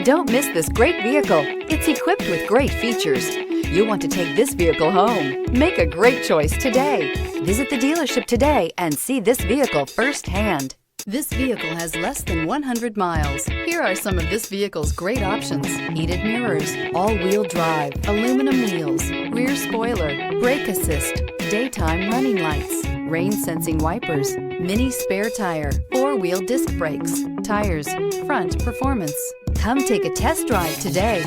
Don't miss this great vehicle. It's equipped with great features. You'll want to take this vehicle home. Make a great choice today. Visit the dealership today and see this vehicle firsthand. This vehicle has less than 100 miles. Here are some of this vehicle's great options: heated mirrors, all-wheel drive, aluminum wheels, rear spoiler, brake assist, daytime running lights, rain-sensing wipers, mini spare tire, four-wheel disc brakes, tires, front performance. Come take a test drive today.